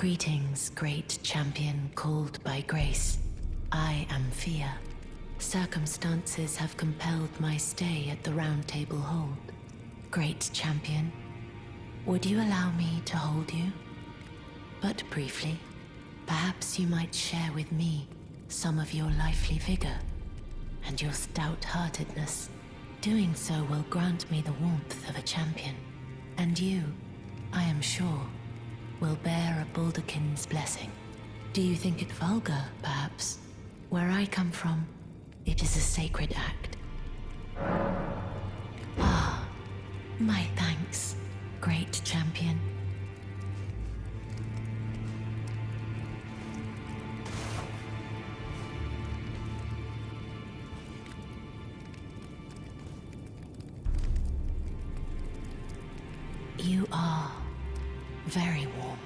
Greetings, great champion called by grace. I am Fia. Circumstances have compelled my stay at the Round Table Hold. Great champion, would you allow me to hold you? But briefly, perhaps you might share with me some of your lively vigor and your stout-heartedness. Doing so will grant me the warmth of a champion, and you, I am sure, will bear a Baldakin's blessing. Do you think it vulgar, perhaps? Where I come from, it is a sacred act. Ah, my thanks, great champion. You are very warm.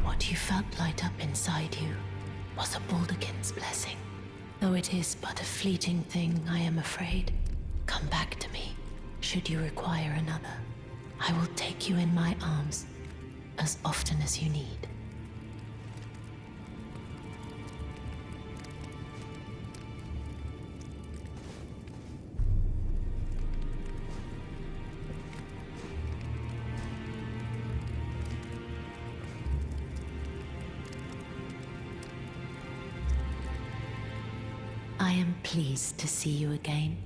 What you felt light up inside you was a Baldakin's blessing. Though it is but a fleeting thing, I am afraid. Come back to me, should you require another. I will take you in my arms as often as you need. I am pleased to see you again.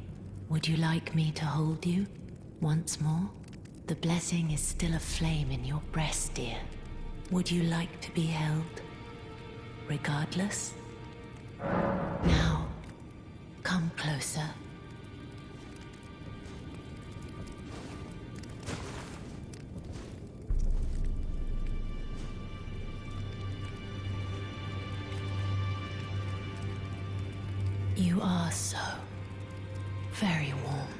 Would you like me to hold you once more? The blessing is still aflame in your breast, dear. Would you like to be held, regardless? Now, come closer. You are so very warm.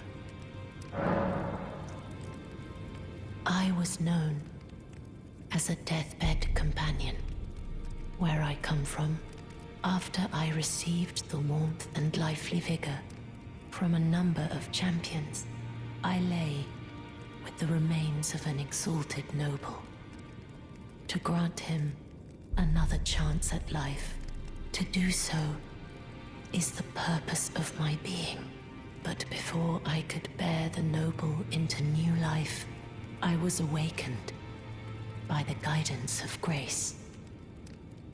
I was known as a deathbed companion. Where I come from, after I received the warmth and lively vigor from a number of champions, I lay with the remains of an exalted noble. To grant him another chance at life, to do so is the purpose of my being. But before I could bear the noble into new life, I was awakened by the guidance of grace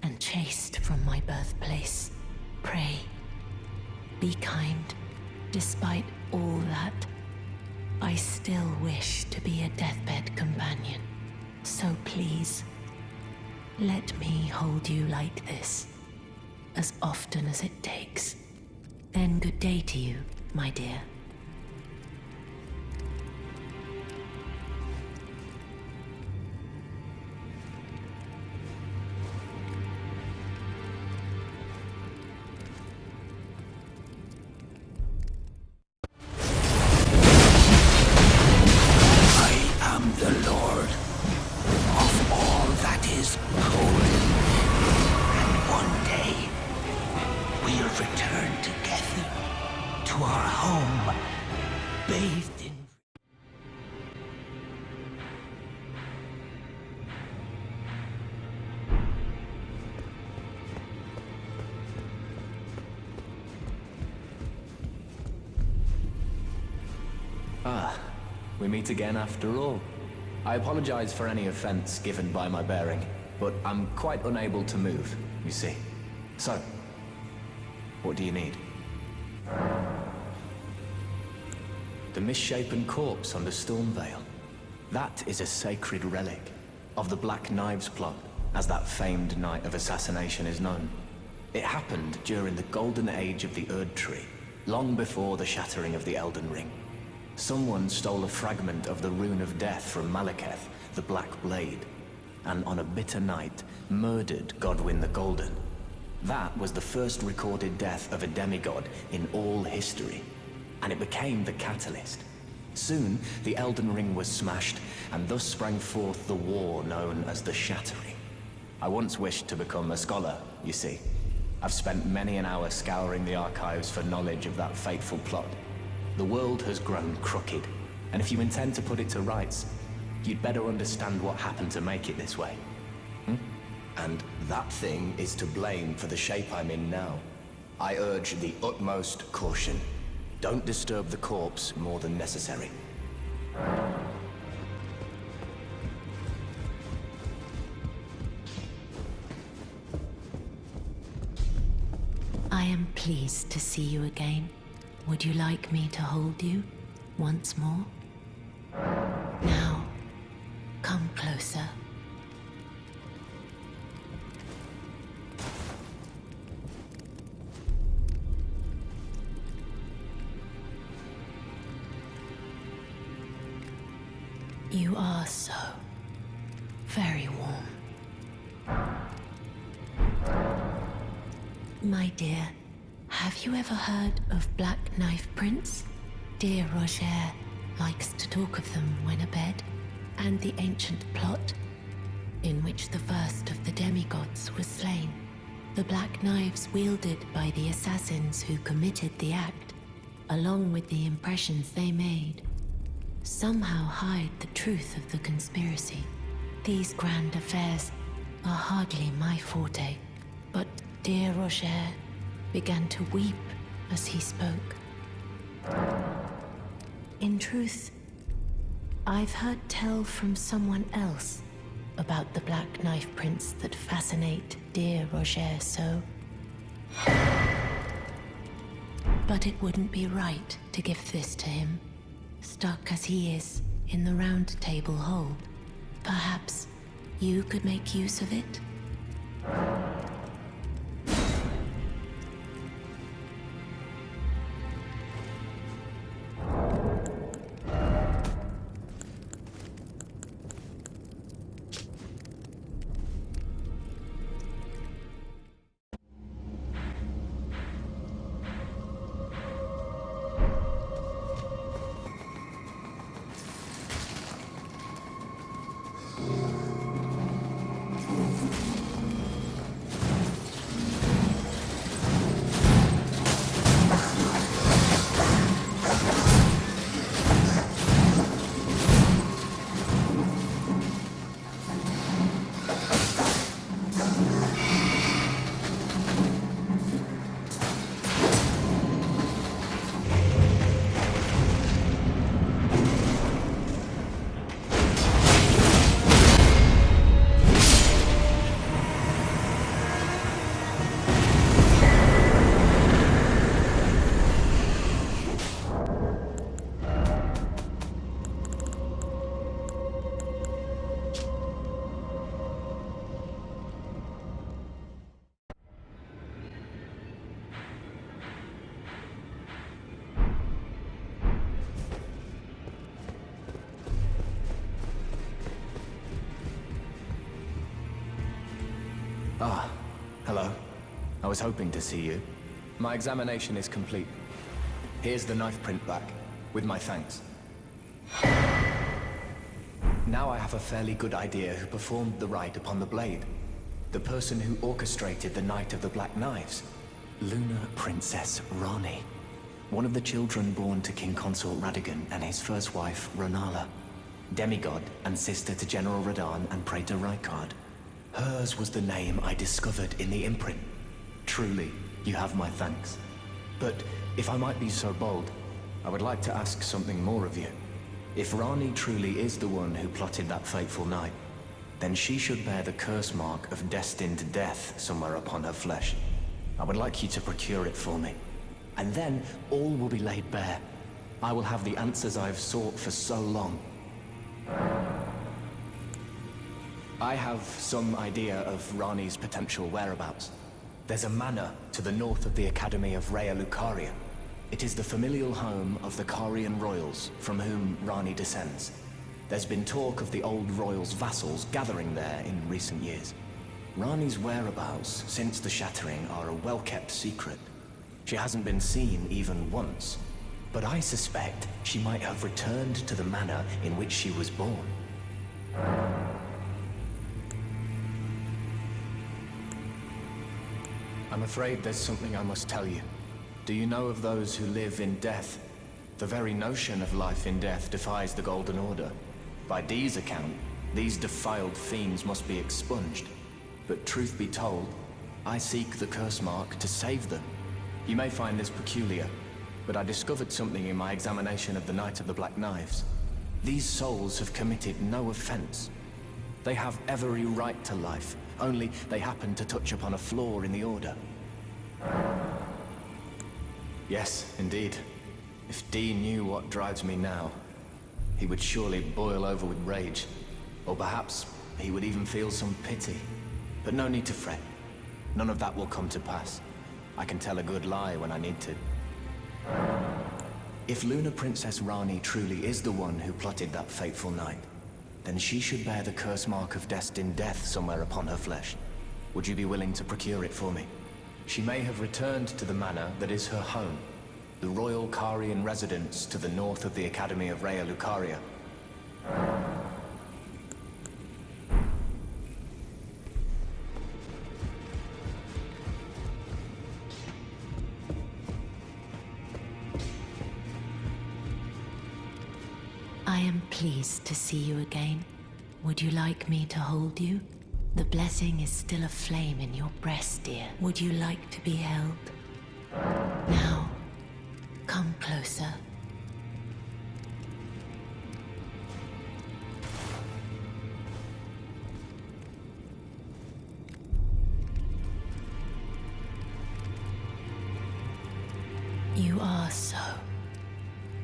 and chased from my birthplace. Pray, be kind. Despite all that, I still wish to be a deathbed companion. So please, let me hold you like this, as often as it takes. Then good day to you, my dear. We meet again after all. I apologize for any offense given by my bearing, but I'm quite unable to move, you see. So, what do you need? The misshapen corpse under Stormvale. That is a sacred relic of the Black Knives plot, as that famed night of assassination is known. It happened during the golden age of the Erd Tree, long before the shattering of the Elden Ring. Someone stole a fragment of the Rune of Death from Malekith, the Black Blade, and on a bitter night, murdered Godwyn the Golden. That was the first recorded death of a demigod in all history, and it became the catalyst. Soon, the Elden Ring was smashed, and thus sprang forth the war known as the Shattering. I once wished to become a scholar, you see. I've spent many an hour scouring the archives for knowledge of that fateful plot. The world has grown crooked, and if you intend to put it to rights, you'd better understand what happened to make it this way. And that thing is to blame for the shape I'm in now. I urge the utmost caution. Don't disturb the corpse more than necessary. I am pleased to see you again. Would you like me to hold you once more? Now, come closer. You are so very warm. My dear, have you ever heard of Black Knife Prince? Dear Rogier likes to talk of them when abed, and the ancient plot in which the first of the demigods was slain. The black knives wielded by the assassins who committed the act, along with the impressions they made, somehow hide the truth of the conspiracy. These grand affairs are hardly my forte, but dear Rogier began to weep as he spoke. In truth, I've heard tell from someone else about the Black Knife Prince that fascinate dear Rogier so. But it wouldn't be right to give this to him. Stuck as he is in the Round Table Hole, perhaps you could make use of it? Ah, hello. I was hoping to see you. My examination is complete. Here's the knife print back, with my thanks. Now I have a fairly good idea who performed the rite upon the blade. The person who orchestrated the Night of the Black Knives. Lunar Princess Ranni. One of the children born to King Consort Radagon and his first wife, Rennala. Demigod and sister to General Radahn and Praetor Rykard. Hers was the name I discovered in the imprint. Truly, you have my thanks. But if I might be so bold, I would like to ask something more of you. If Ranni truly is the one who plotted that fateful night, then she should bear the curse mark of destined death somewhere upon her flesh. I would like you to procure it for me. And then all will be laid bare. I will have the answers I have sought for so long. I have some idea of Ranni's potential whereabouts. There's a manor to the north of the Academy of Rea Lucaria. It is the familial home of the Carian royals from whom Ranni descends. There's been talk of the old royals' vassals gathering there in recent years. Ranni's whereabouts since the shattering are a well-kept secret. She hasn't been seen even once, but I suspect she might have returned to the manor in which she was born. I'm afraid there's something I must tell you. Do you know of those who live in death? The very notion of life in death defies the Golden Order. By Dee's account, these defiled fiends must be expunged. But truth be told, I seek the curse mark to save them. You may find this peculiar, but I discovered something in my examination of the Knight of the Black Knives. These souls have committed no offense. They have every right to life, only they happen to touch upon a flaw in the order. Yes, indeed. If Dee knew what drives me now, he would surely boil over with rage. Or perhaps he would even feel some pity. But no need to fret. None of that will come to pass. I can tell a good lie when I need to. If Lunar Princess Ranni truly is the one who plotted that fateful night, then she should bear the curse mark of destined death somewhere upon her flesh. Would you be willing to procure it for me? She may have returned to the manor that is her home, the royal Carian residence to the north of the Academy of Rhea Lucaria. I am pleased to see you again. Would you like me to hold you? The blessing is still aflame in your breast, dear. Would you like to be held? Now, come closer. You are so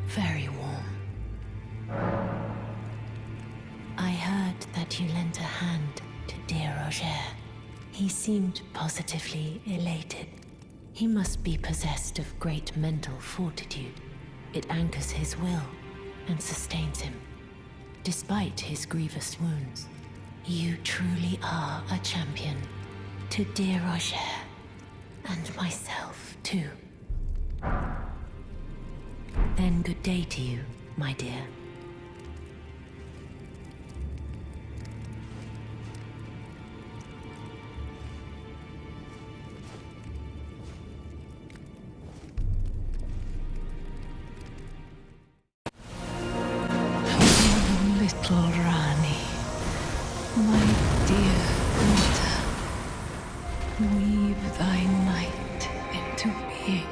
very warm. I heard that you lent a hand to dear Rogier. He seemed positively elated. He must be possessed of great mental fortitude. It anchors his will and sustains him, despite his grievous wounds. You truly are a champion. To dear Rogier, and myself too. Then good day to you, my dear. Little Ranni, my dear daughter, weave thy might into being.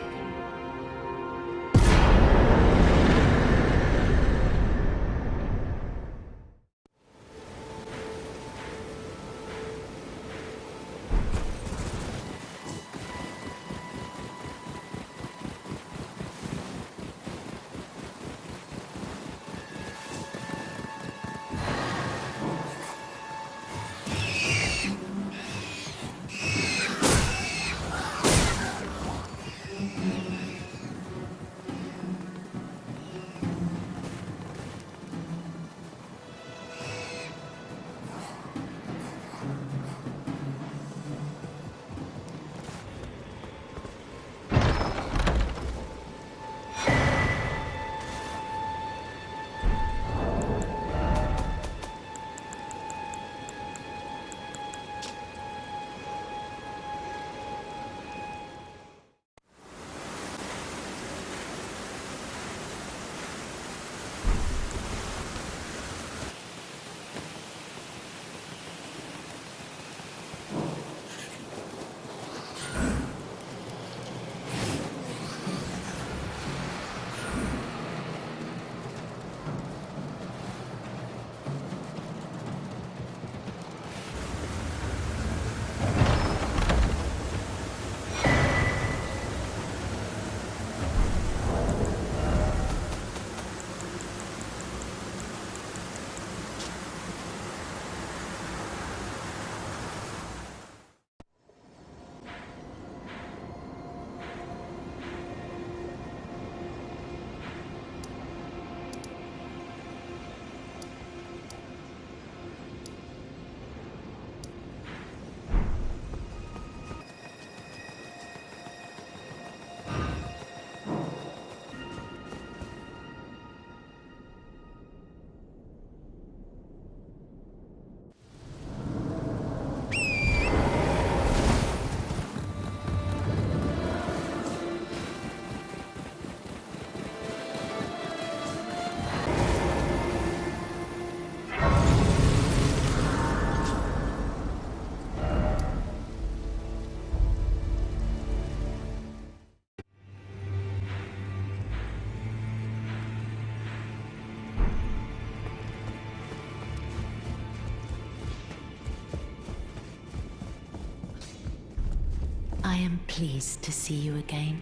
I am pleased to see you again.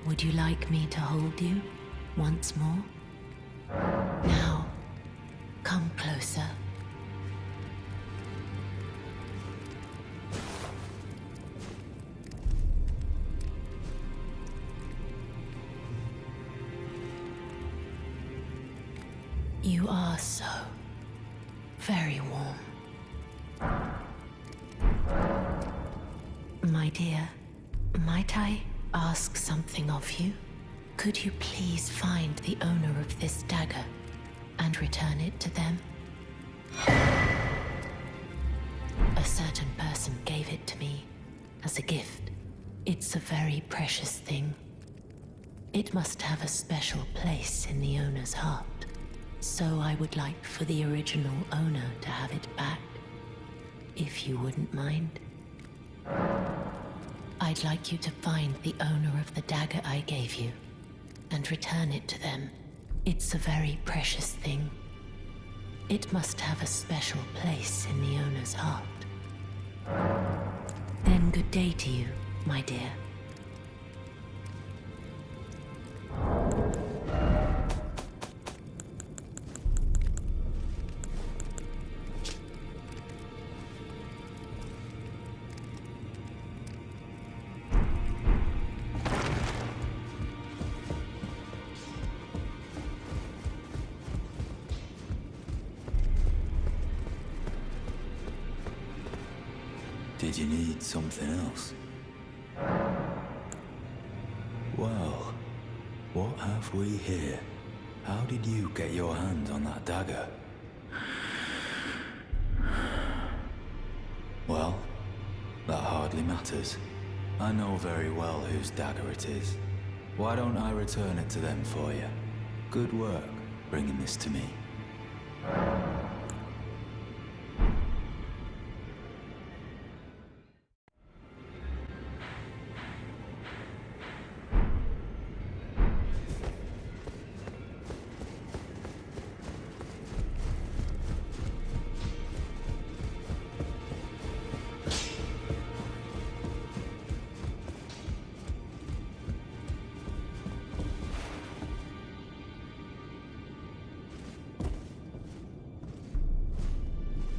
Would you like me to hold you once more? Now, come closer. You are so very warm. My dear, might I ask something of you? Could you please find the owner of this dagger and return it to them? A certain person gave it to me as a gift. It's a very precious thing. It must have a special place in the owner's heart. So I would like for the original owner to have it back, if you wouldn't mind. I'd like you to find the owner of the dagger I gave you and return it to them. It's a very precious thing. It must have a special place in the owner's heart. Then good day to you, my dear. Did you need something else? Well, what have we here? How did you get your hands on that dagger? Well, that hardly matters. I know very well whose dagger it is. Why don't I return it to them for you? Good work bringing this to me.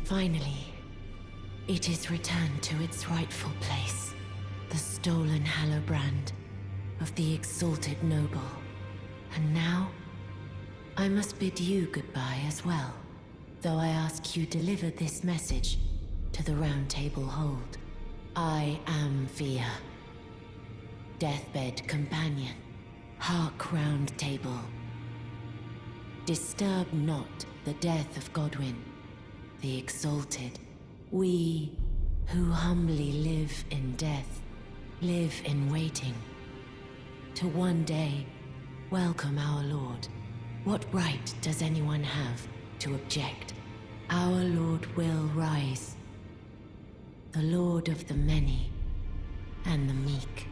Finally, it is returned to its rightful place. The stolen hallowbrand of the exalted noble. And now, I must bid you goodbye as well, though I ask you deliver this message to the Round Table Hold. I am Guia, deathbed companion, hark Round Table. Disturb not the death of Godwyn, the exalted. We who humbly live in death, live in waiting, to one day welcome our Lord. What right does anyone have to object? Our Lord will rise, the Lord of the many and the meek.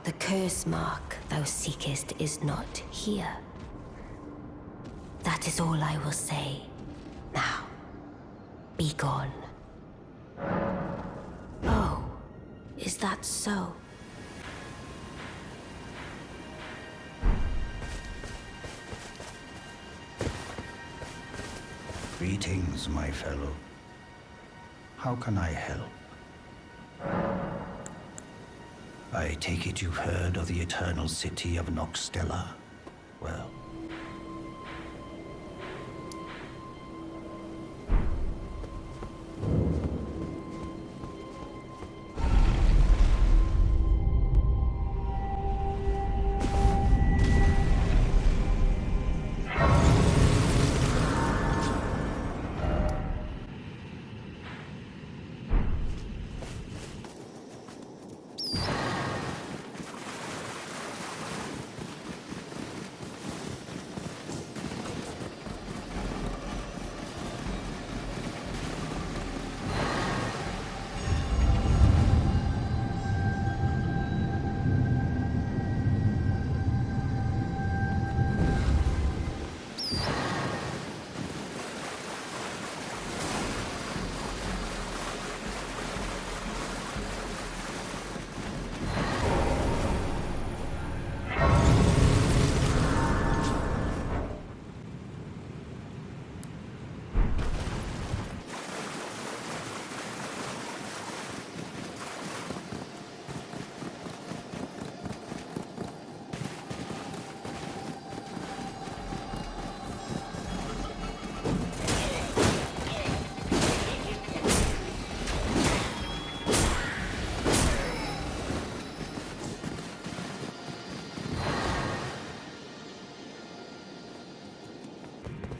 The curse mark thou seekest is not here. That is all I will say. Now, be gone. Oh, is that so? Greetings, my fellow. How can I help? I take it you've heard of the eternal city of Noxtella? Well,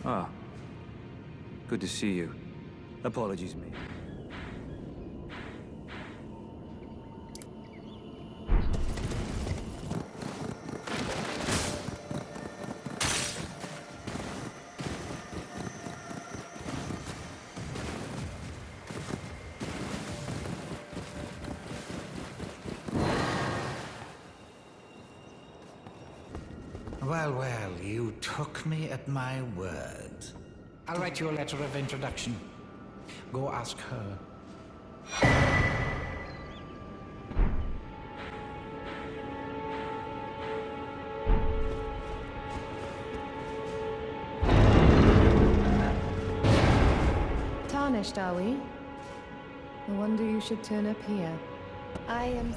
Ah. Good to see you. Apologies, mate. Well, you took me at my word. I'll write you a letter of introduction. Go ask her. Tarnished, are we? No wonder you should turn up here. I am...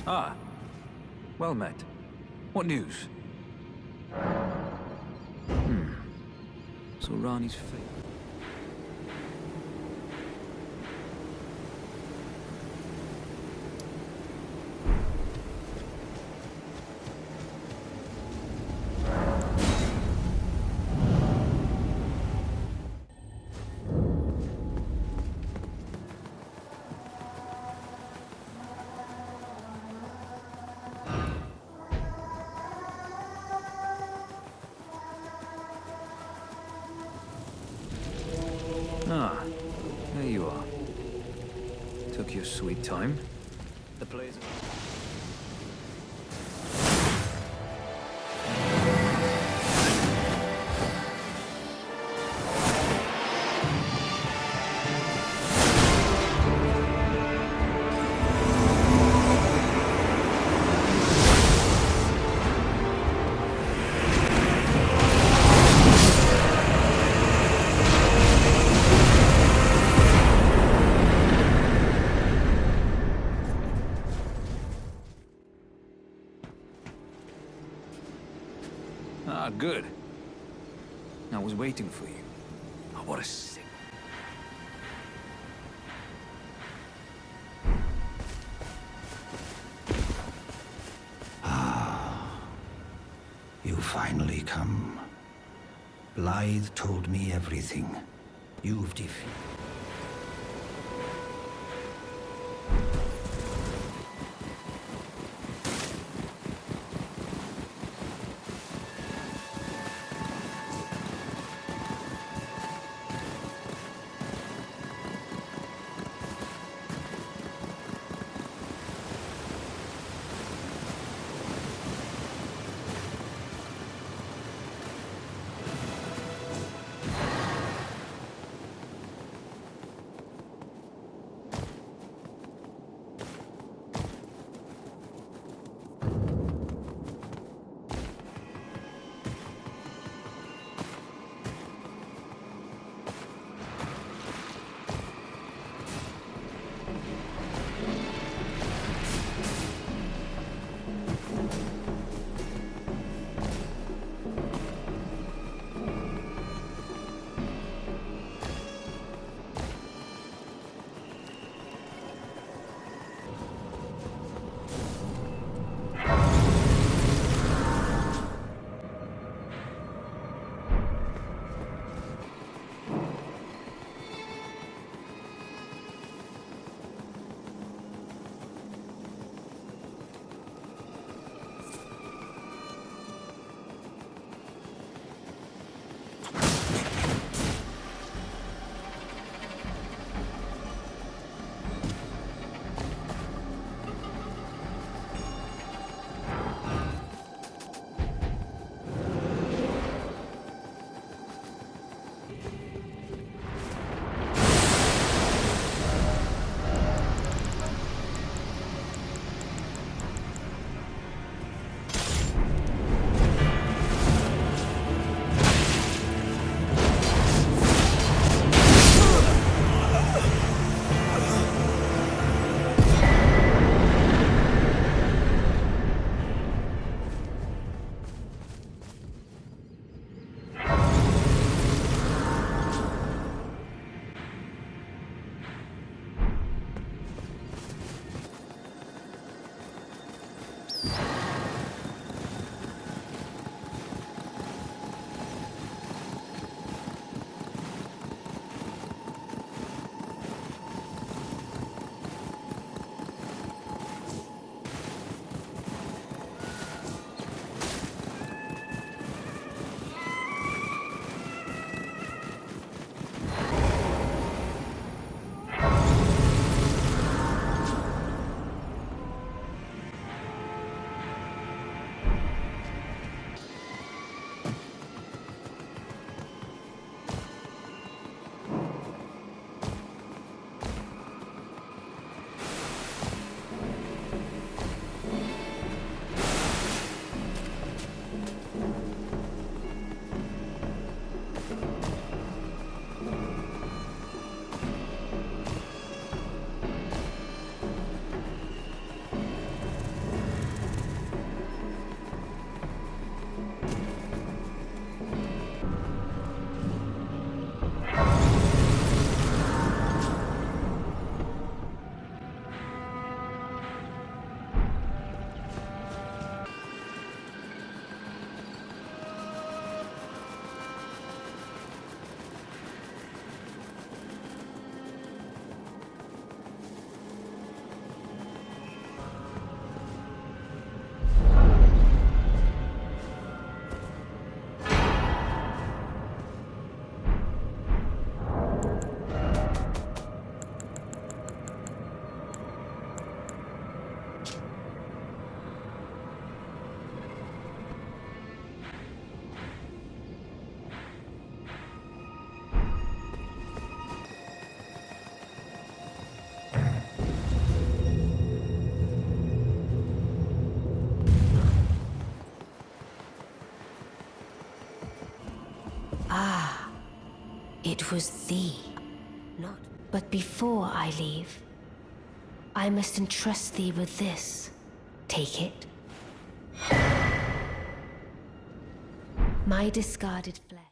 Ah. Well met. What news? So Ranni's fate. Ah, there you are. Took your sweet time. The players... Ah, good. I was waiting for you. Oh, what a sick... You finally come. Blythe told me everything. You've defeated... It was thee, not. But before I leave, I must entrust thee with this. Take it. My discarded flesh.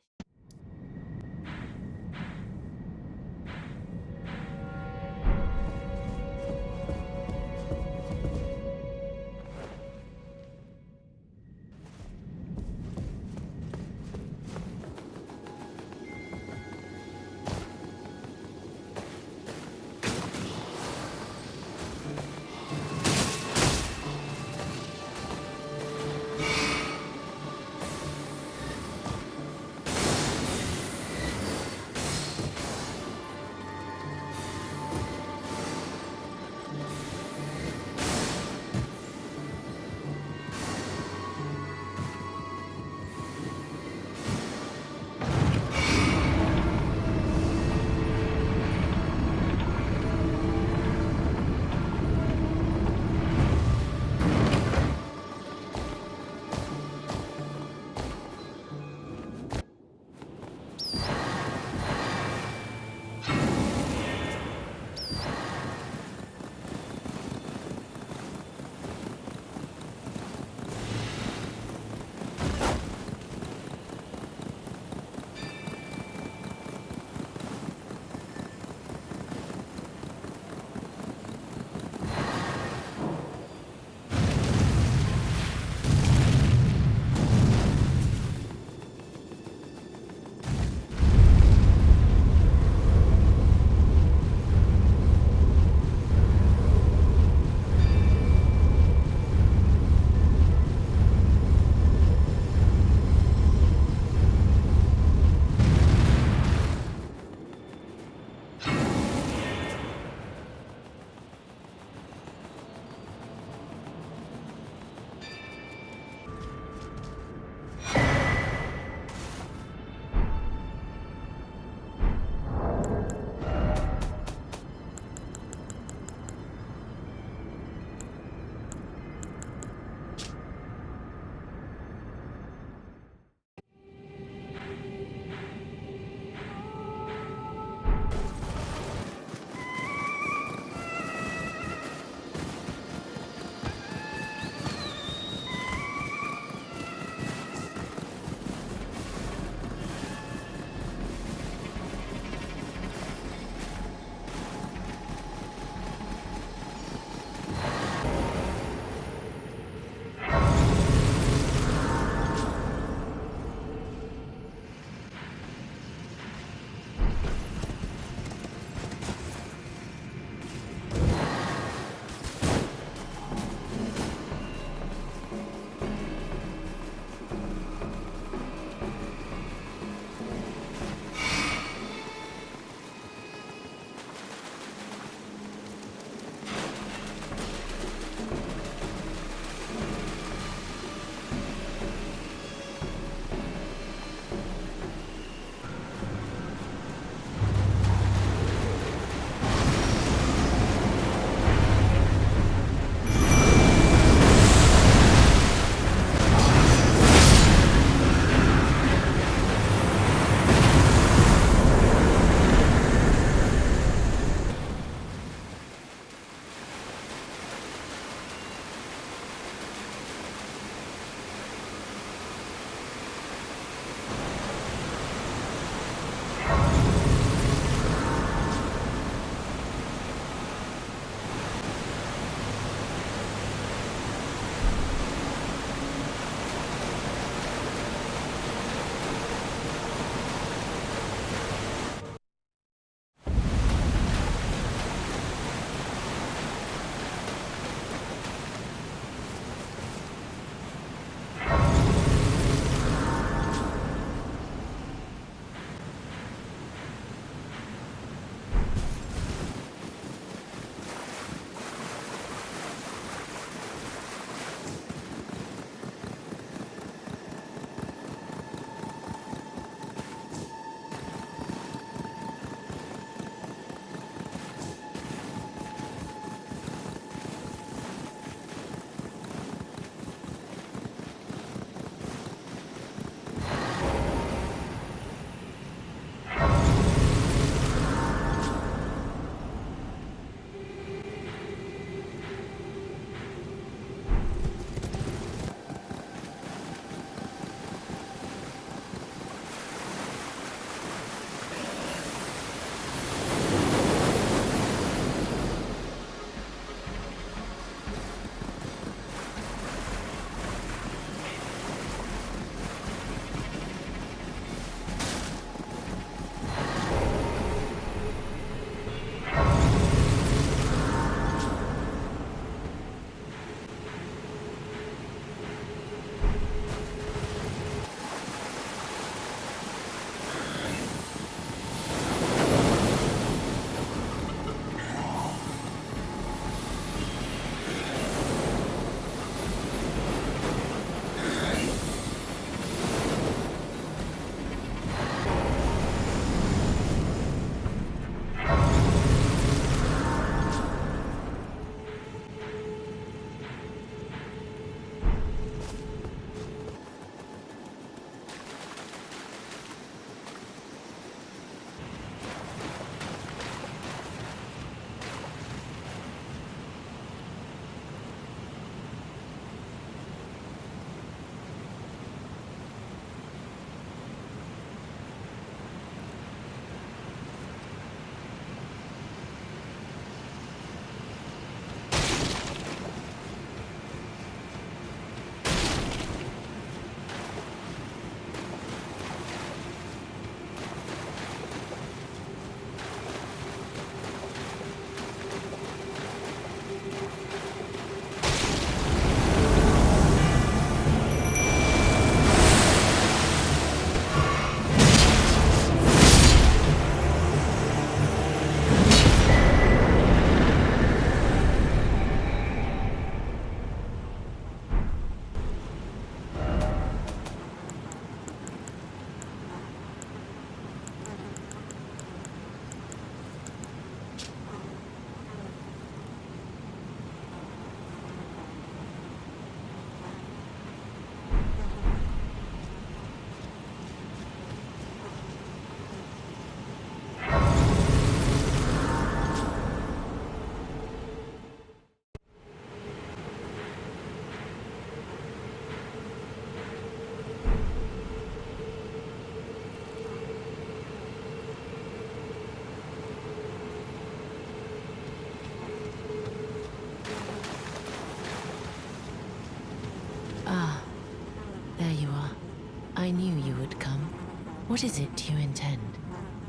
What is it you intend?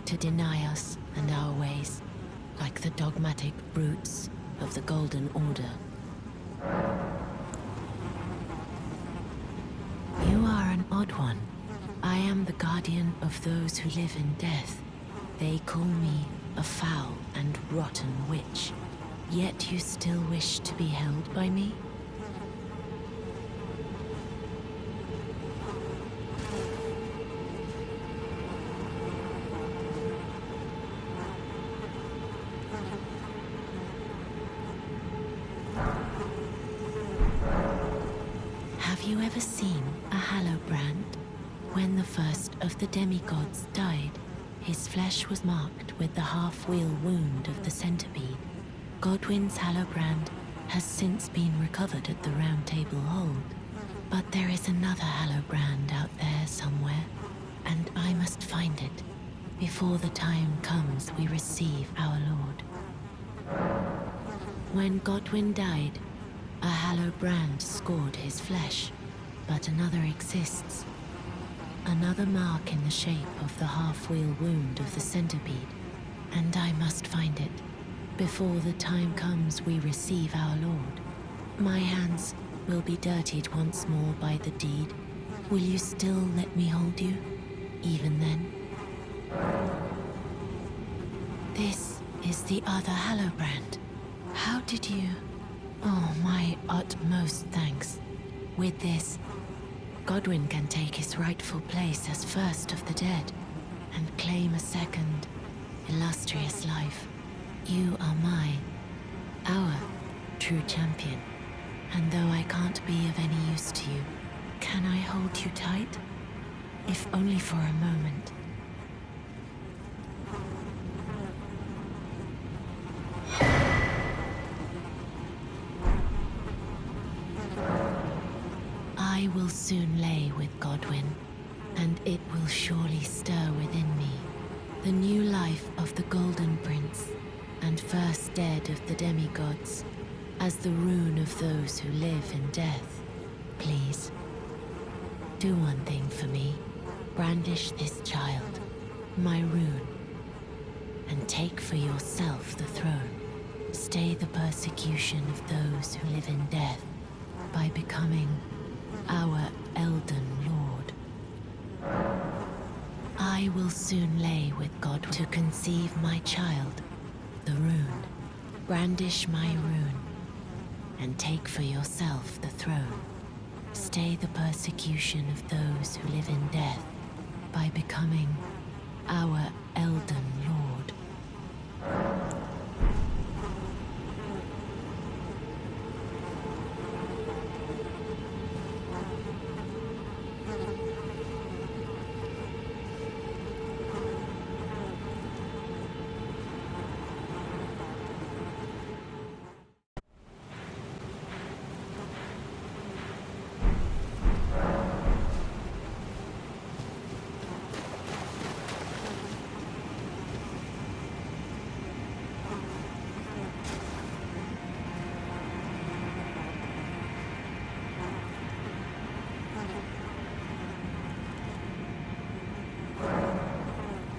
To deny us and our ways, like the dogmatic brutes of the Golden Order? You are an odd one. I am the guardian of those who live in death. They call me a foul and rotten witch. Yet you still wish to be held by me? Have you ever seen a Hallowbrand? When the first of the demigods died, his flesh was marked with the half-wheel wound of the centipede. Godwyn's Hallowbrand has since been recovered at the Round Table Hold. But there is another Hallowbrand out there somewhere, and I must find it before the time comes we receive our Lord. When Godwyn died, a Hallowbrand scored his flesh, but another exists. Another mark in the shape of the half-wheel wound of the centipede, and I must find it before the time comes we receive our Lord. My hands will be dirtied once more by the deed. Will you still let me hold you, even then? This is the other Hallowbrand. How did you... Oh, my utmost thanks. With this, Godwyn can take his rightful place as first of the dead, and claim a second, illustrious life. You are our true champion. And though I can't be of any use to you, can I hold you tight? If only for a moment. I will soon lay with Godwyn, and it will surely stir within me the new life of the Golden Prince, and first dead of the demigods, as the rune of those who live in death. Please, do one thing for me. Brandish this child, my rune, and take for yourself the throne. Stay the persecution of those who live in death by becoming our Elden Lord. I will soon lay with God to conceive my child, the rune. Brandish my rune, and take for yourself the throne. Stay the persecution of those who live in death by becoming our Elden Lord.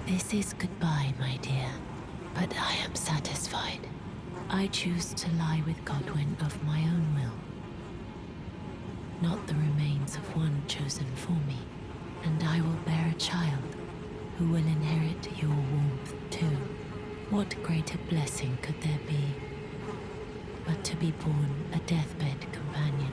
This is goodbye, my dear, but I am satisfied. I choose to lie with Godwyn of my own will, not the remains of one chosen for me, and I will bear a child who will inherit your warmth too. What greater blessing could there be but to be born a deathbed companion?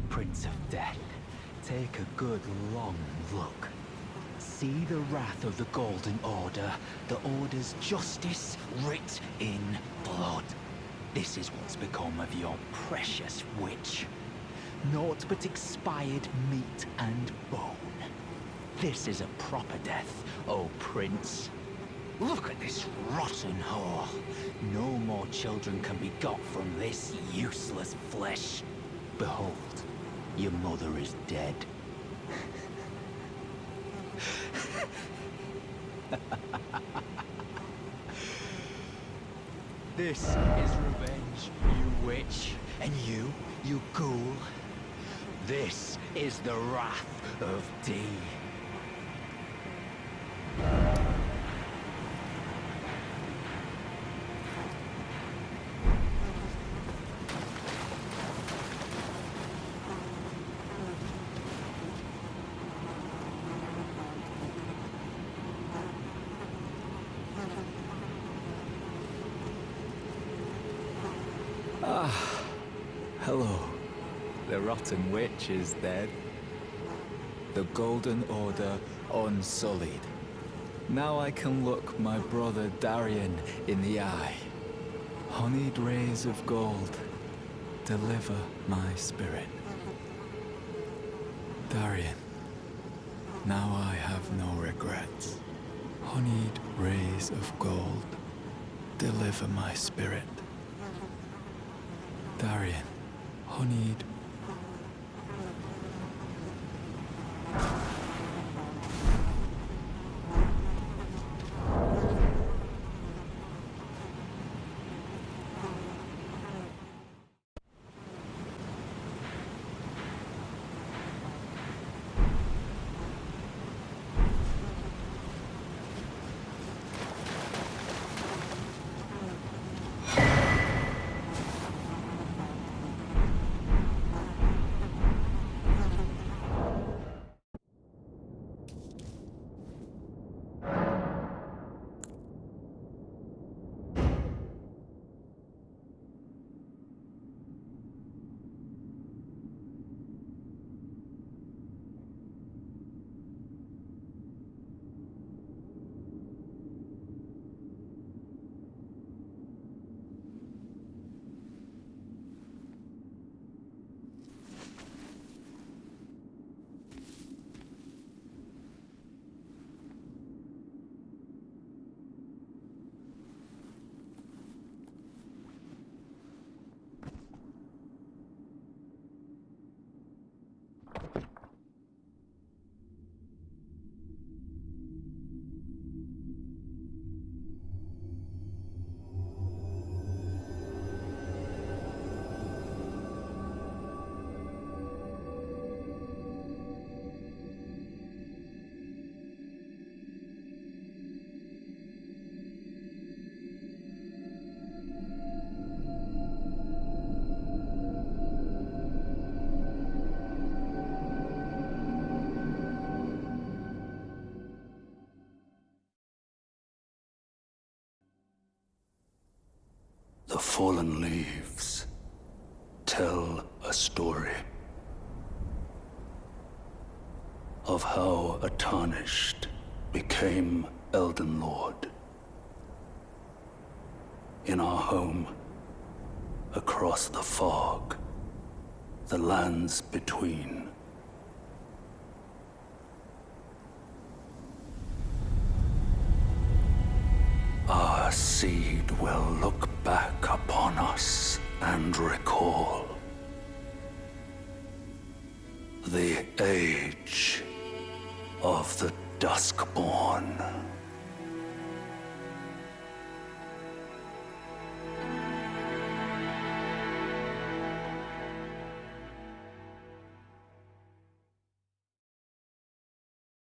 Prince of Death, take a good long look. See the wrath of the Golden Order, the Order's justice writ in blood. This is what's become of your precious witch. Naught but expired meat and bone. This is a proper death, O Prince. Look at this rotten whore. No more children can be got from this useless flesh. Behold, your mother is dead. This is revenge, you witch. And you ghoul. This is the wrath of D. Hello. The rotten witch is dead. The Golden Order unsullied. Now I can look my brother Darien in the eye. Honeyed rays of gold, deliver my spirit. Darien, now I have no regrets. Honeyed rays of gold, deliver my spirit. Darien, honeyed. The fallen leaves tell a story of how a tarnished became Elden Lord. In our home, across the fog, the lands between. Our seed will look back upon us and recall the age of the Duskborn.